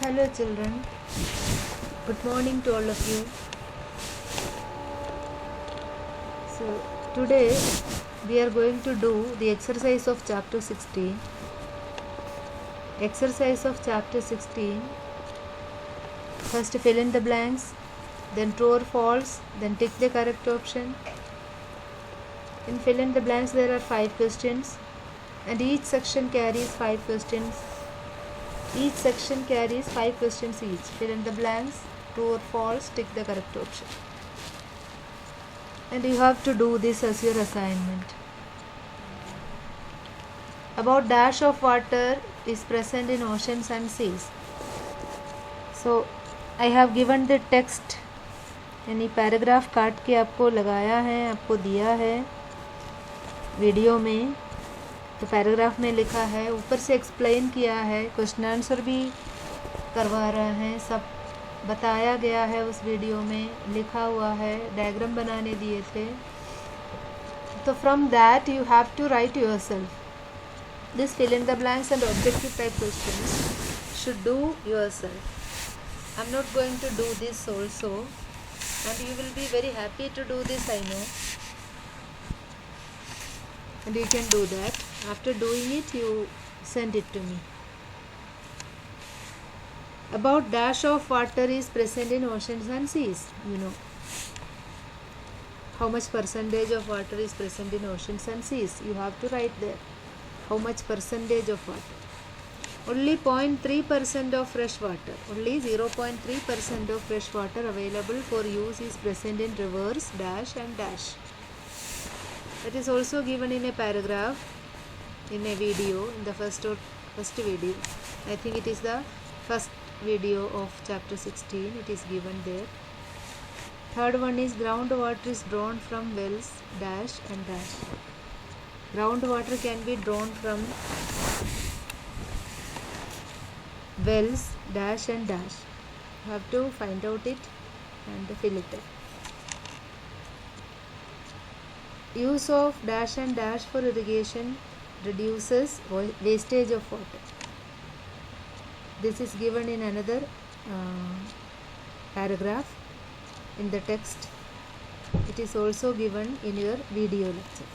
Hello children, good morning to all of you. So today we are going to do the exercise of chapter 16. Exercise of chapter 16. First fill in the blanks, then true or false, then tick the correct option. In fill in the blanks there are 5 questions and each section carries 5 questions. Each section carries 5 questions each. Fill in the blanks, true or false, tick the correct option. And you have to do this as your assignment. About dash of water is present in oceans and seas. So I have given the text, यानी paragraph काट के आपको लगाया है, आपको दिया है video में. तो पैराग्राफ में लिखा है, ऊपर से एक्सप्लेन किया है, क्वेश्चन आंसर भी करवा रहे हैं, सब बताया गया है उस वीडियो में, लिखा हुआ है, डायग्राम बनाने दिए थे. तो from that you have to write yourself. This fill in the blanks and objective type questions should do yourself. I'm not going to do this also, and you will be very happy to do this, I know. And you can do that. After doing it, you send it to me. About dash of water is present in oceans and seas. You know how much percentage of water is present in oceans and seas. You have to write there how much percentage of water. Only 0.3% of fresh water, only 0.3% of fresh water available for use is present in rivers, dash and dash. That is also given in a paragraph, in a video, in the first video. I think it is the first video of chapter 16. It is given there. Third one is groundwater is drawn from wells, dash and dash. Groundwater can be drawn from wells, dash and dash. You have to find out it and fill it up. Use of dash and dash for irrigation reduces wastage of water. This is given in another paragraph in the text. It is also given in your video lecture.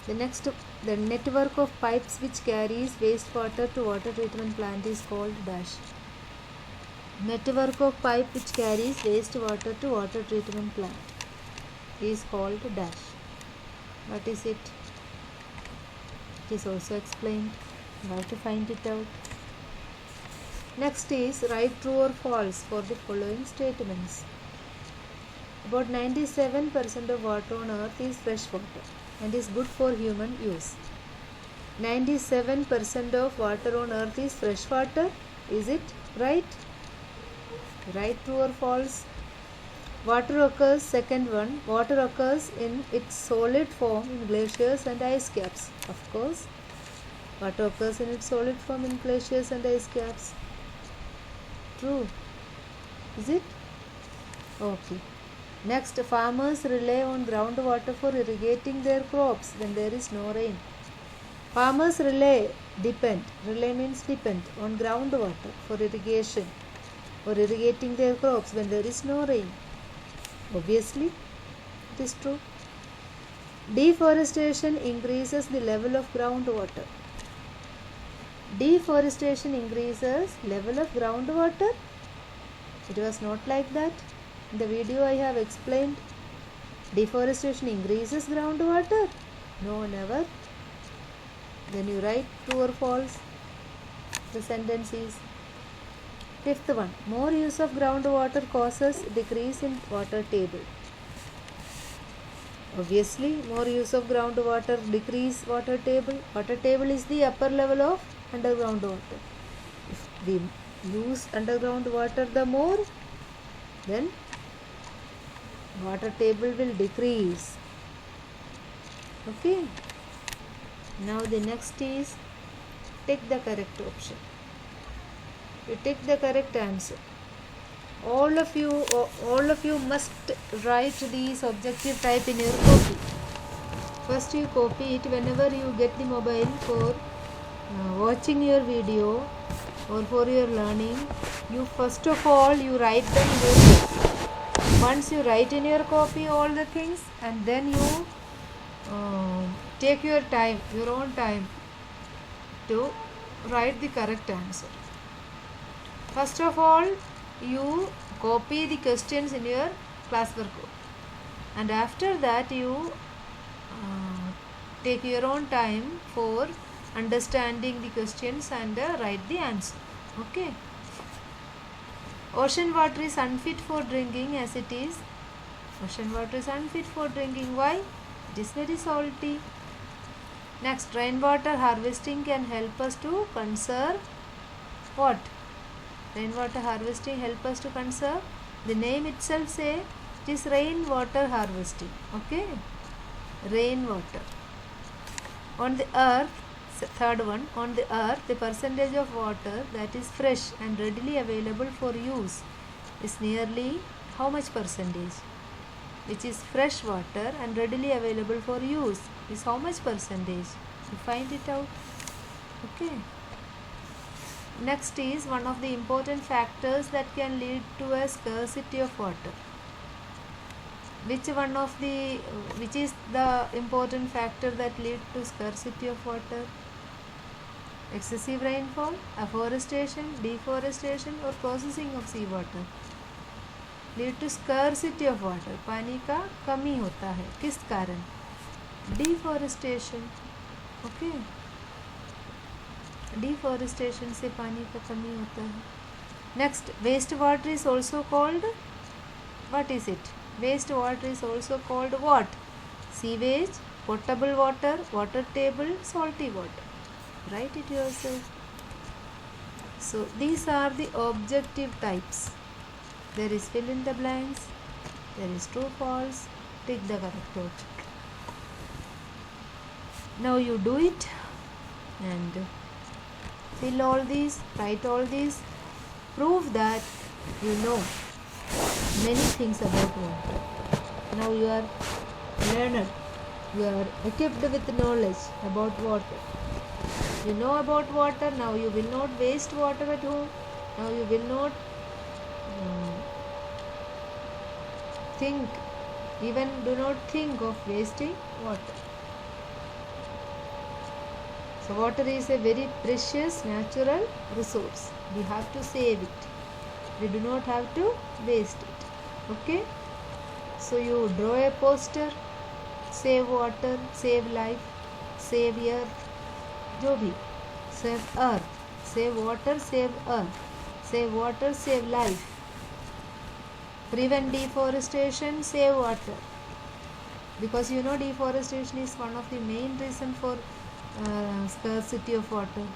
The next, the network of pipes which carries wastewater to water treatment plant is called dash. Network of pipe which carries wastewater to water treatment plant is called dash. What is it? It is also explained. You have to find it out. Next is write true or false for the following statements. About 97% of water on earth is fresh water and is good for human use. 97% of water on earth is fresh water. Is it right? Write true or false. Water occurs, second one, water occurs in its solid form in glaciers and ice caps. Of course, water occurs in its solid form in glaciers and ice caps. True. Is it? Okay. Next, farmers rely on groundwater for irrigating their crops when there is no rain. Farmers depend on groundwater for irrigation or irrigating their crops when there is no rain. Obviously, it is true. Deforestation increases the level of groundwater. Deforestation increases level of groundwater. It was not like that. In the video I have explained. Deforestation increases groundwater. No, never. Then you write true or false. The sentence is. Fifth one, more use of groundwater causes decrease in water table. Obviously, more use of groundwater decrease water table. Water table is the upper level of underground water. If we use underground water the more, then water table will decrease. Okay. Now the next is take the correct option. You take the correct answer. All of you must write these objective type in your copy. First you copy it whenever you get the mobile for watching your video or for your learning. You first of all you write them in your, once you write in your copy all the things, and then you take your time, your own time, to write the correct answer. First of all, you copy the questions in your classwork book, and after that you take your own time for understanding the questions and write the answer. Okay. Ocean water is unfit for drinking as it is. Ocean water is unfit for drinking. Why? It is very salty. Next, rainwater harvesting can help us to conserve what? Rainwater harvesting help us to conserve. The name itself say it is rainwater harvesting. Okay, rainwater. On the earth, third one, on the earth, the percentage of water that is fresh and readily available for use is nearly how much percentage? Which is fresh water and readily available for use is how much percentage? You find it out. Okay. Next is one of the important factors that can lead to a scarcity of water. Which is the important factor that lead to scarcity of water? Excessive rainfall, afforestation, deforestation, or processing of seawater lead to scarcity of water. पानी का कमी होता है किस कारण? Deforestation. Okay. Deforestation से पानी का कमी होता है. Next, waste water is also called, what is it? Waste water is also called what? Sewage, potable water, water table, salty water. Write it yourself. So these are the objective types. There is fill in the blanks, there is true false, tick the correct object. Now you do it and fill all these, write all these, prove that you know many things about water. Now you are learned, you are equipped with knowledge about water. You know about water. Now you will not waste water at home. Now you will not do not think of wasting water. So water is a very precious natural resource. We have to save it. We do not have to waste it. Okay. So you draw a poster. Save water, save life, save earth. जो भी, save earth, save water, save earth, save water, save life, prevent deforestation, save water, because you know deforestation is one of the main reason for scarcity of water.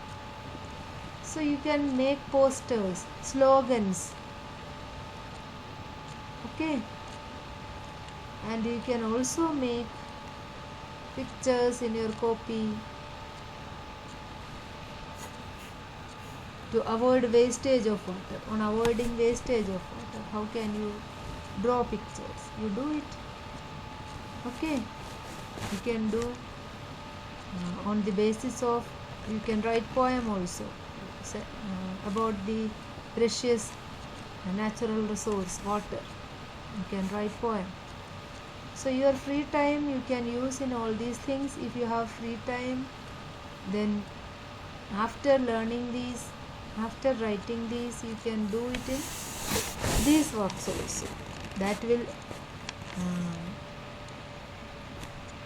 So you can make posters, slogans, okay, and you can also make pictures in your copy to avoid wastage of water. On avoiding wastage of water, how can you draw pictures? You do it. Okay. You can do on the basis of, you can write poem also about the precious natural resource water. You can write poem. So your free time you can use in all these things. If you have free time, then after learning these, after writing these, you can do it in these works also. That will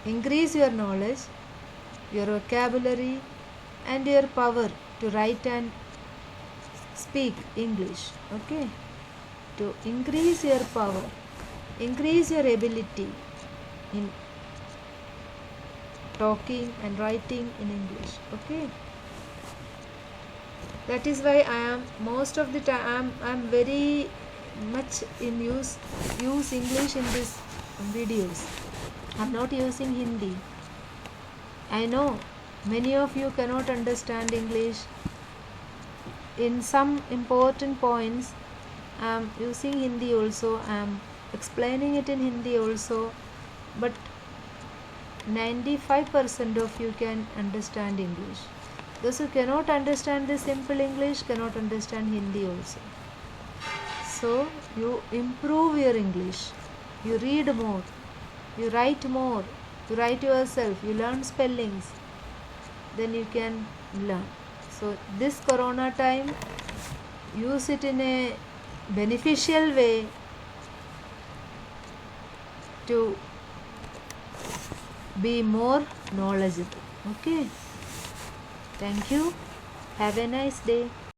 increase your knowledge, your vocabulary, and your power to write and speak English. Okay, to increase your power, increase your ability in talking and writing in English. Okay. That is why I am most of the time I am very much in use English in these videos. I am not using Hindi. I know many of you cannot understand English. In some important points I am using Hindi also. I am explaining it in Hindi also. But 95% of you can understand English. Those who cannot understand the simple English cannot understand Hindi also. So you improve your English. You read more. You write more. You write yourself. You learn spellings. Then you can learn. So this corona time, use it in a beneficial way to be more knowledgeable. Okay. Thank you. Have a nice day.